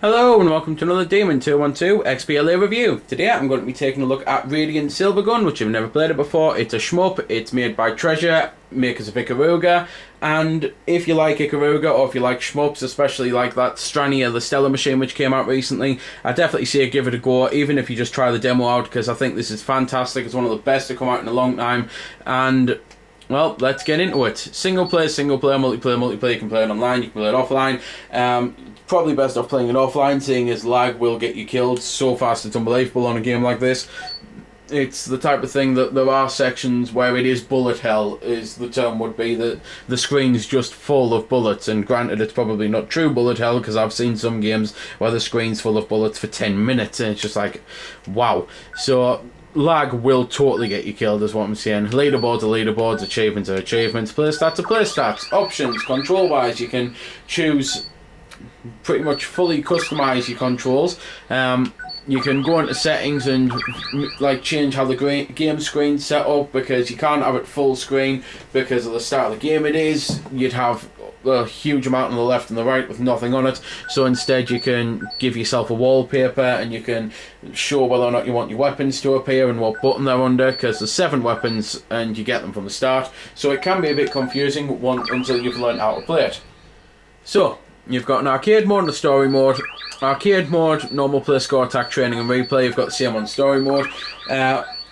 Hello and welcome to another Demon 212 XBL review. Today I'm going to be taking a look at Radiant Silvergun, which I've never played it before. It's a shmup, it's made by Treasure, makers of Ikaruga, and if you like Ikaruga or if you like shmups, especially like that Strania the Stellar machine which came out recently, I definitely say give it a go, even if you just try the demo out, because I think this is fantastic. It's one of the best to come out in a long time, and well, let's get into it. Single player, multiplayer, you can play it online, you can play it offline. Probably best off playing it offline, seeing as lag will get you killed so fast it's unbelievable on a game like this. It's the type of thing that there are sections where it is bullet hell, is the term would be, that the screen's just full of bullets, and granted it's probably not true bullet hell, because I've seen some games where the screen's full of bullets for 10 minutes and it's just like, wow. So lag will totally get you killed is what I'm saying. Leaderboards are leaderboards, achievements are achievements, playstats are playstats. Options, control wise, you can choose pretty much fully customize your controls. You can go into settings and like change how the game screen's set up, because you can't have it full screen because of the start of the game it is. You'd have a huge amount on the left and the right with nothing on it, so instead you can give yourself a wallpaper and you can show whether or not you want your weapons to appear and what button they're under, because there's 7 weapons and you get them from the start, so it can be a bit confusing until you've learned how to play it. So you've got an arcade mode and a story mode. Arcade mode, normal play, score, attack, training and replay. You've got the same on story mode.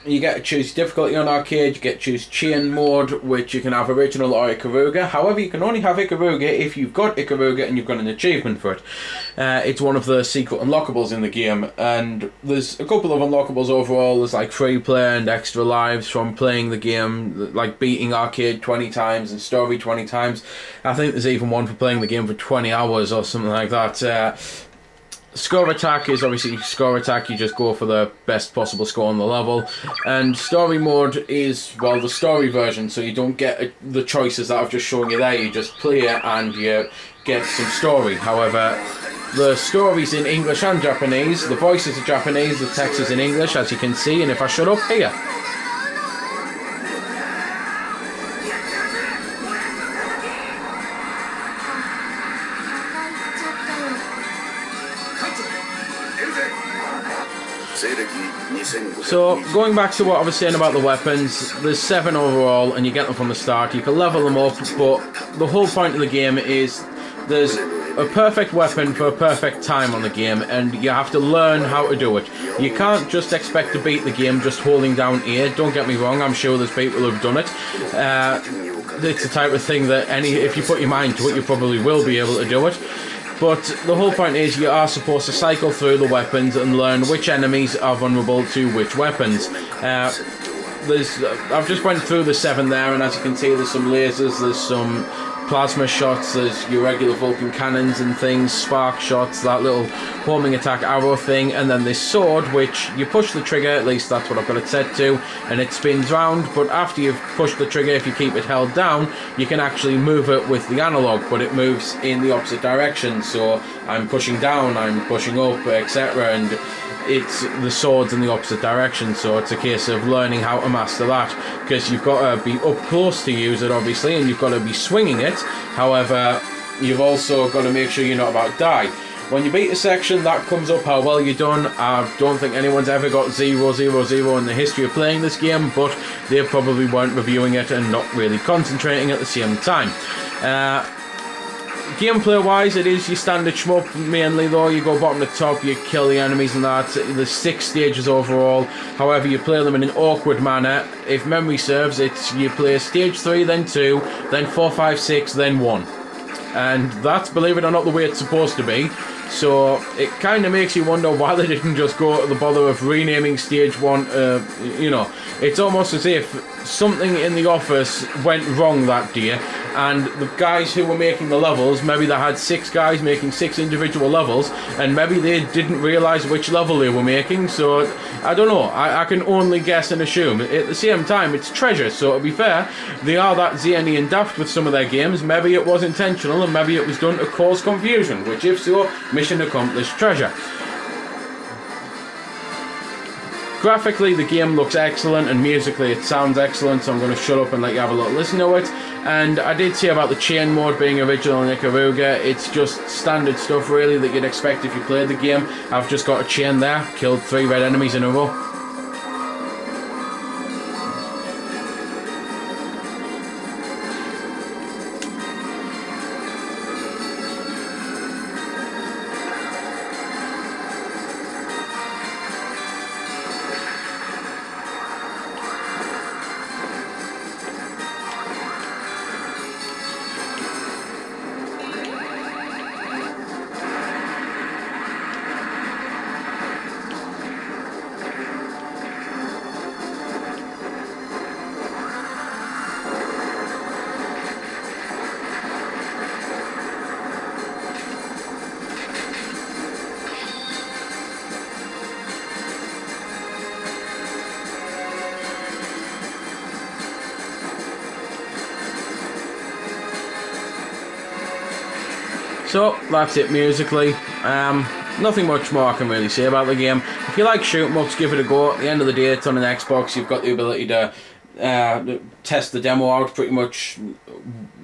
You get to choose difficulty on arcade, you get to choose chain mode, which you can have original or Ikaruga. However, you can only have Ikaruga if you've got Ikaruga and you've got an achievement for it. It's one of the secret unlockables in the game, and there's a couple of unlockables overall. There's like free play and extra lives from playing the game, like beating arcade 20 times and story 20 times. I think there's even one for playing the game for 20 hours or something like that. Score attack is obviously score attack, you just go for the best possible score on the level, and story mode is, well, the story version, so you don't get the choices that I've just shown you there, you just play it and you get some story. However, the story's in English and Japanese, the voices are Japanese, the text is in English, as you can see, and if I shut up here. So, going back to what I was saying about the weapons, there's 7 overall and you get them from the start. You can level them up, but the whole point of the game is there's a perfect weapon for a perfect time on the game, and you have to learn how to do it. You can't just expect to beat the game just holding down A. Don't get me wrong, I'm sure there's people who've done it. It's the type of thing that if you put your mind to it, you probably will be able to do it. But the whole point is you are supposed to cycle through the weapons and learn which enemies are vulnerable to which weapons. I've just went through the 7 there, and as you can see there's some lasers, there's some plasma shots, there's your regular Vulcan cannons and things, spark shots, that little homing attack arrow thing, and then this sword which you push the trigger, at least that's what I've got it set to, and it spins round, but after you've pushed the trigger, if you keep it held down, you can actually move it with the analog, but it moves in the opposite direction, so I'm pushing down, I'm pushing up, etc., and it's the swords in the opposite direction, so it's a case of learning how to master that, because you've got to be up close to use it obviously, and you've got to be swinging it. However, you've also got to make sure you're not about to die. When you beat a section, that comes up how well you've done. I don't think anyone's ever got 0, 0, 0 in the history of playing this game, but they probably weren't reviewing it and not really concentrating at the same time. Gameplay wise, it is your standard shmup mainly though. You go bottom to top, you kill the enemies and that. There's 6 stages overall, however you play them in an awkward manner. If memory serves, it's you play stage 3, then 2, then 4, 5, 6, then 1. And that's, believe it or not, the way it's supposed to be. So it kind of makes you wonder why they didn't just go to the bother of renaming stage 1. You know, it's almost as if something in the office went wrong that day, and the guys who were making the levels, maybe they had 6 guys making 6 individual levels, and maybe they didn't realise which level they were making, so I don't know, I can only guess and assume. At the same time, it's Treasure, so to be fair, they are that zany and daft with some of their games. Maybe it was intentional and maybe it was done to cause confusion, which if so, mission accomplished, Treasure. Graphically, the game looks excellent, and musically it sounds excellent, so I'm going to shut up and let you have a little listen to it. And I did say about the chain mode being original in Ikaruga. It's just standard stuff really that you'd expect if you played the game. I've just got a chain there, killed 3 red enemies in a row. So that's it musically. Nothing much more I can really say about the game. If you like shoot 'em ups, give it a go. At the end of the day, it's on an Xbox. You've got the ability to test the demo out, pretty much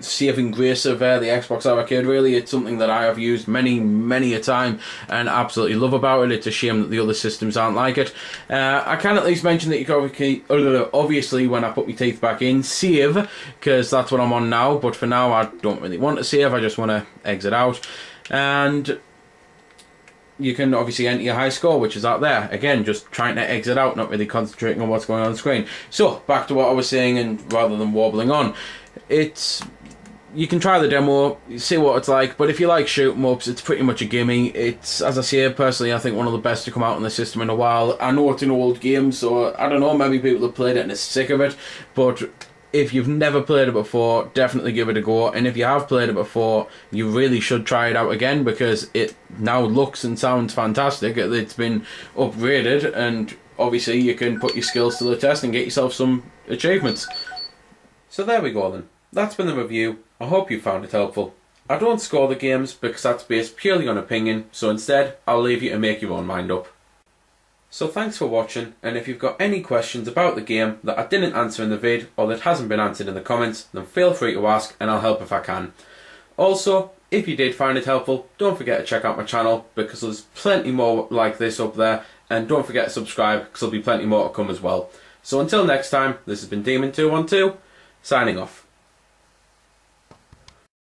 saving grace of the Xbox Arcade. Really, it's something that I have used many a time and absolutely love about it. It's a shame that the other systems aren't like it. I can at least mention that you can obviously, when I put my teeth back in, save, because that's what I'm on now. But for now, I don't really want to save. I just want to exit out. And you can obviously enter your high score, which is out there. Again, just trying to exit out, not really concentrating on what's going on the screen. So, back to what I was saying, and rather than warbling on, you can try the demo, see what it's like, but if you like shoot 'em ups, it's pretty much a gimme. It's, as I say, personally, I think one of the best to come out on the system in a while. I know it's an old game, so I don't know, maybe people have played it and are sick of it, but if you've never played it before, definitely give it a go. And if you have played it before, you really should try it out again, because it now looks and sounds fantastic. It's been upgraded, and obviously you can put your skills to the test and get yourself some achievements. So there we go then. That's been the review. I hope you found it helpful. I don't score the games because that's based purely on opinion, so instead I'll leave you to make your own mind up. So thanks for watching, and if you've got any questions about the game that I didn't answer in the vid or that hasn't been answered in the comments, then feel free to ask and I'll help if I can. Also, if you did find it helpful, don't forget to check out my channel, because there's plenty more like this up there, and don't forget to subscribe because there'll be plenty more to come as well. So until next time, this has been Demon212, signing off.